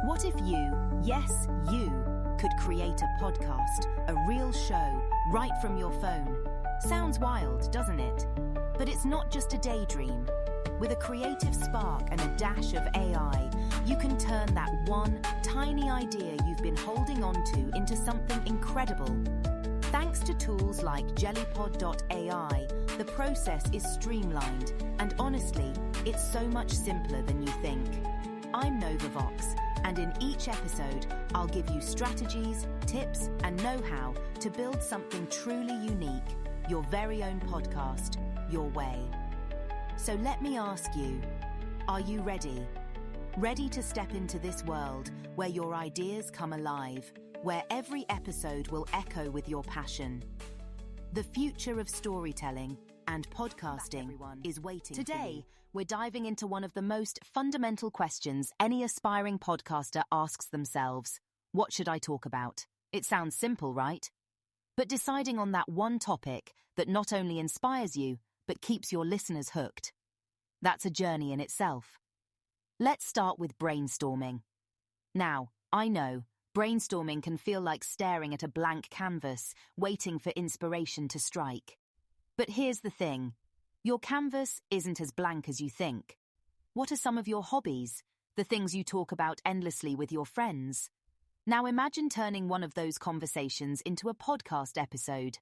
What if you, yes, you, could create a podcast, a real show, right from your phone? Sounds wild, doesn't it? But it's not just a daydream. With a creative spark and a dash of AI, you can turn that one tiny idea you've been holding onto into something incredible. Thanks to tools like Jellypod.ai, the process is streamlined, and honestly, it's so much simpler than you think. I'm Nova Vox, and in each episode, I'll give you strategies, tips, and know-how to build something truly unique, your very own podcast, your way. So let me ask you, are you ready? Ready to step into this world where your ideas come alive, where every episode will echo with your passion? The future of storytelling and podcasting is waiting. Today, we're diving into one of the most fundamental questions any aspiring podcaster asks themselves. What should I talk about? It sounds simple, right? But deciding on that one topic that not only inspires you, but keeps your listeners hooked. That's a journey in itself. Let's start with brainstorming. Now, I know, brainstorming can feel like staring at a blank canvas, waiting for inspiration to strike. But here's the thing. Your canvas isn't as blank as you think. What are some of your hobbies? The things you talk about endlessly with your friends? Now imagine turning one of those conversations into a podcast episode.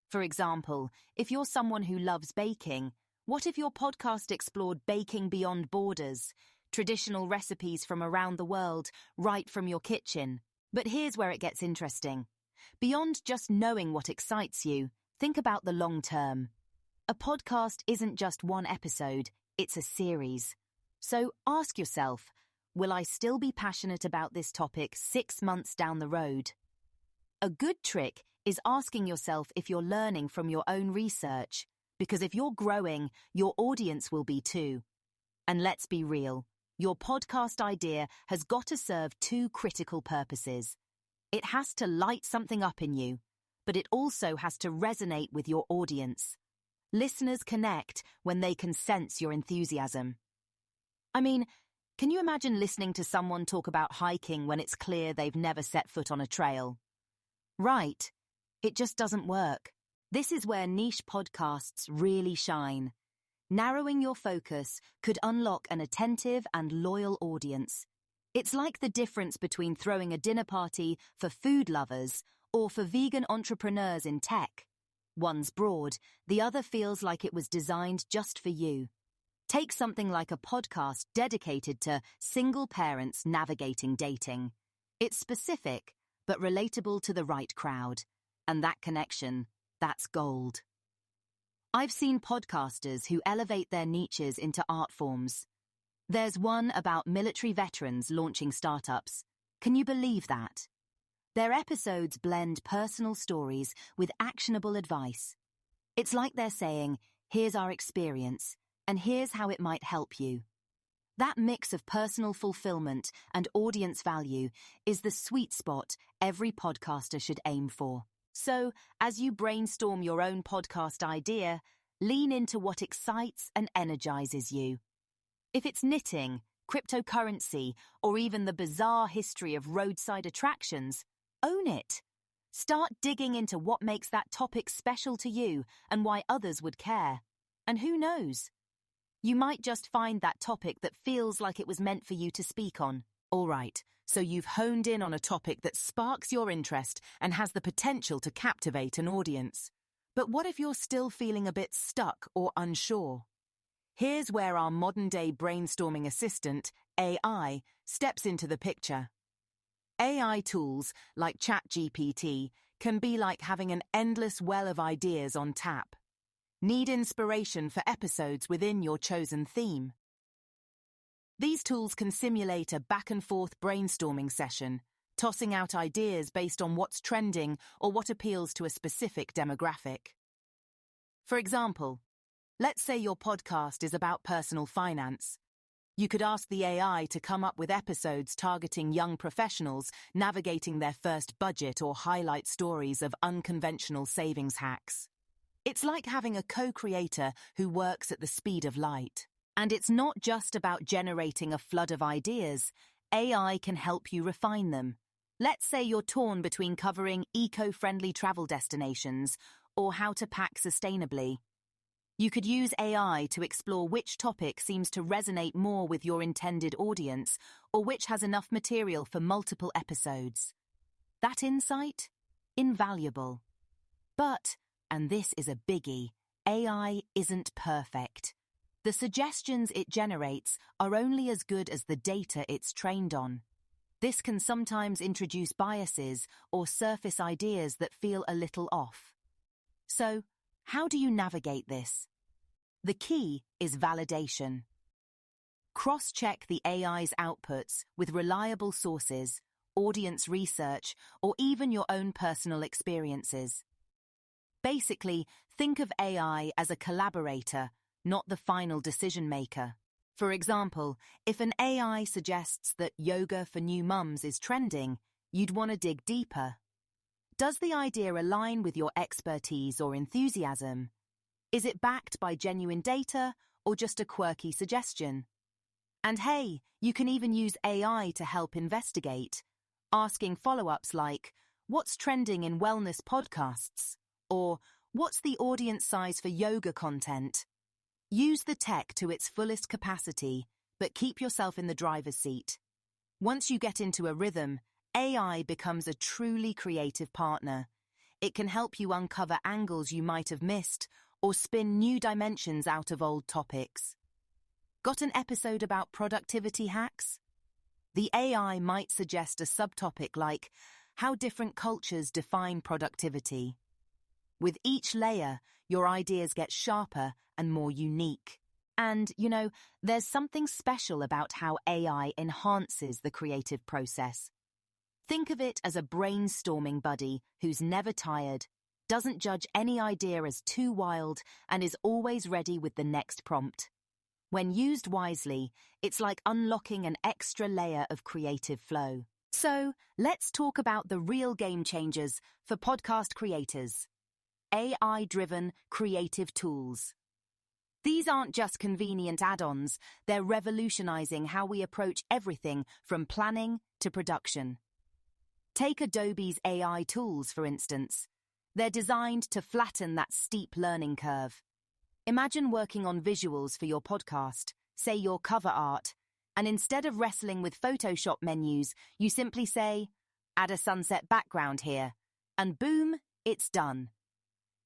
For example, if you're someone who loves baking, what if your podcast explored baking beyond borders, traditional recipes from around the world, right from your kitchen? But here's where it gets interesting. Beyond just knowing what excites you, think about the long term. A podcast isn't just one episode, it's a series. So ask yourself, will I still be passionate about this topic 6 months down the road? A good trick is asking yourself if you're learning from your own research, because if you're growing, your audience will be too. And let's be real, your podcast idea has got to serve two critical purposes. It has to light something up in you, but it also has to resonate with your audience. Listeners connect when they can sense your enthusiasm. I mean, can you imagine listening to someone talk about hiking when it's clear they've never set foot on a trail? Right. It just doesn't work. This is where niche podcasts really shine. Narrowing your focus could unlock an attentive and loyal audience. It's like the difference between throwing a dinner party for food lovers or for vegan entrepreneurs in tech. One's broad, the other feels like it was designed just for you. Take something like a podcast dedicated to single parents navigating dating. It's specific, but relatable to the right crowd. And that connection, that's gold. I've seen podcasters who elevate their niches into art forms. There's one about military veterans launching startups. Can you believe that? Their episodes blend personal stories with actionable advice. It's like they're saying, here's our experience, and here's how it might help you. That mix of personal fulfillment and audience value is the sweet spot every podcaster should aim for. So, as you brainstorm your own podcast idea, lean into what excites and energizes you. If it's knitting, cryptocurrency, or even the bizarre history of roadside attractions, own it. Start digging into what makes that topic special to you and why others would care. And who knows? You might just find that topic that feels like it was meant for you to speak on. All right, so you've honed in on a topic that sparks your interest and has the potential to captivate an audience. But what if you're still feeling a bit stuck or unsure? Here's where our modern-day brainstorming assistant, AI, steps into the picture. AI tools like ChatGPT can be like having an endless well of ideas on tap. Need inspiration for episodes within your chosen theme? These tools can simulate a back-and-forth brainstorming session, tossing out ideas based on what's trending or what appeals to a specific demographic. For example, let's say your podcast is about personal finance. You could ask the AI to come up with episodes targeting young professionals navigating their first budget or highlight stories of unconventional savings hacks. It's like having a co-creator who works at the speed of light. And it's not just about generating a flood of ideas. AI can help you refine them. Let's say you're torn between covering eco-friendly travel destinations or how to pack sustainably. You could use AI to explore which topic seems to resonate more with your intended audience or which has enough material for multiple episodes. That insight? Invaluable. But, and this is a biggie, AI isn't perfect. The suggestions it generates are only as good as the data it's trained on. This can sometimes introduce biases or surface ideas that feel a little off. So, how do you navigate this? The key is validation. Cross-check the AI's outputs with reliable sources, audience research, or even your own personal experiences. Basically, think of AI as a collaborator, not the final decision maker. For example, if an AI suggests that yoga for new mums is trending, you'd want to dig deeper. Does the idea align with your expertise or enthusiasm? Is it backed by genuine data or just a quirky suggestion? And hey, you can even use AI to help investigate, asking follow-ups like, what's trending in wellness podcasts? Or, what's the audience size for yoga content? Use the tech to its fullest capacity, but keep yourself in the driver's seat. Once you get into a rhythm, AI becomes a truly creative partner. It can help you uncover angles you might have missed or spin new dimensions out of old topics. Got an episode about productivity hacks? The AI might suggest a subtopic like how different cultures define productivity. With each layer, your ideas get sharper and more unique. And, there's something special about how AI enhances the creative process. Think of it as a brainstorming buddy who's never tired, doesn't judge any idea as too wild, and is always ready with the next prompt. When used wisely, it's like unlocking an extra layer of creative flow. So, let's talk about the real game changers for podcast creators. AI-driven creative tools. These aren't just convenient add-ons, they're revolutionizing how we approach everything from planning to production. Take Adobe's AI tools, for instance. They're designed to flatten that steep learning curve. Imagine working on visuals for your podcast, say your cover art, and instead of wrestling with Photoshop menus, you simply say, add a sunset background here, and boom, it's done.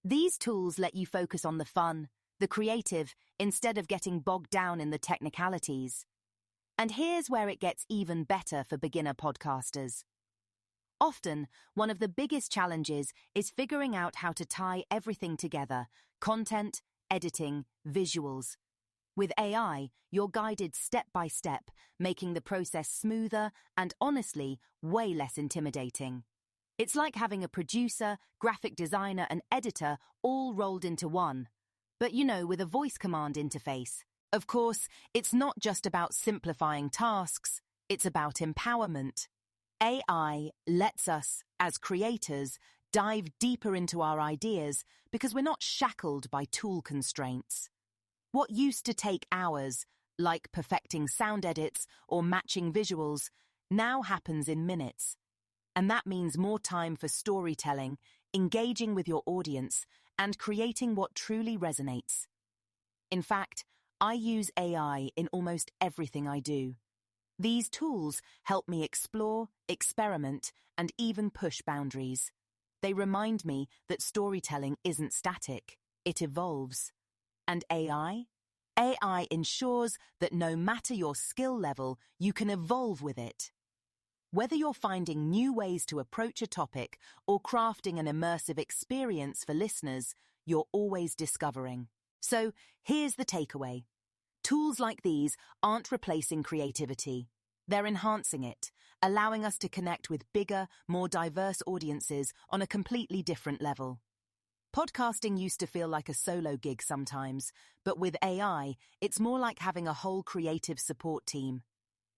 These tools let you focus on the fun, the creative, instead of getting bogged down in the technicalities. And here's where it gets even better for beginner podcasters. Often, one of the biggest challenges is figuring out how to tie everything together: content, editing, visuals. With AI, you're guided step by step, making the process smoother and, honestly, way less intimidating. It's like having a producer, graphic designer, and editor all rolled into one. But with a voice command interface. Of course, it's not just about simplifying tasks, it's about empowerment. AI lets us, as creators, dive deeper into our ideas because we're not shackled by tool constraints. What used to take hours, like perfecting sound edits or matching visuals, now happens in minutes. And that means more time for storytelling, engaging with your audience, and creating what truly resonates. In fact, I use AI in almost everything I do. These tools help me explore, experiment, and even push boundaries. They remind me that storytelling isn't static, it evolves. And AI? AI ensures that no matter your skill level, you can evolve with it. Whether you're finding new ways to approach a topic or crafting an immersive experience for listeners, you're always discovering. So, here's the takeaway. Tools like these aren't replacing creativity. They're enhancing it, allowing us to connect with bigger, more diverse audiences on a completely different level. Podcasting used to feel like a solo gig sometimes, but with AI, it's more like having a whole creative support team.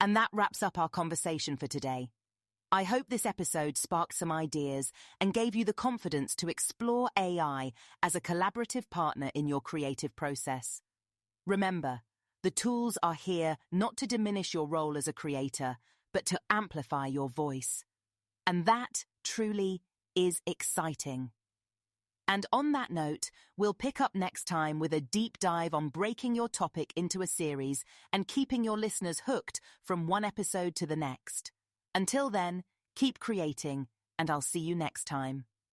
And that wraps up our conversation for today. I hope this episode sparked some ideas and gave you the confidence to explore AI as a collaborative partner in your creative process. Remember, the tools are here not to diminish your role as a creator, but to amplify your voice. And that, truly, is exciting. And on that note, we'll pick up next time with a deep dive on breaking your topic into a series and keeping your listeners hooked from one episode to the next. Until then, keep creating, and I'll see you next time.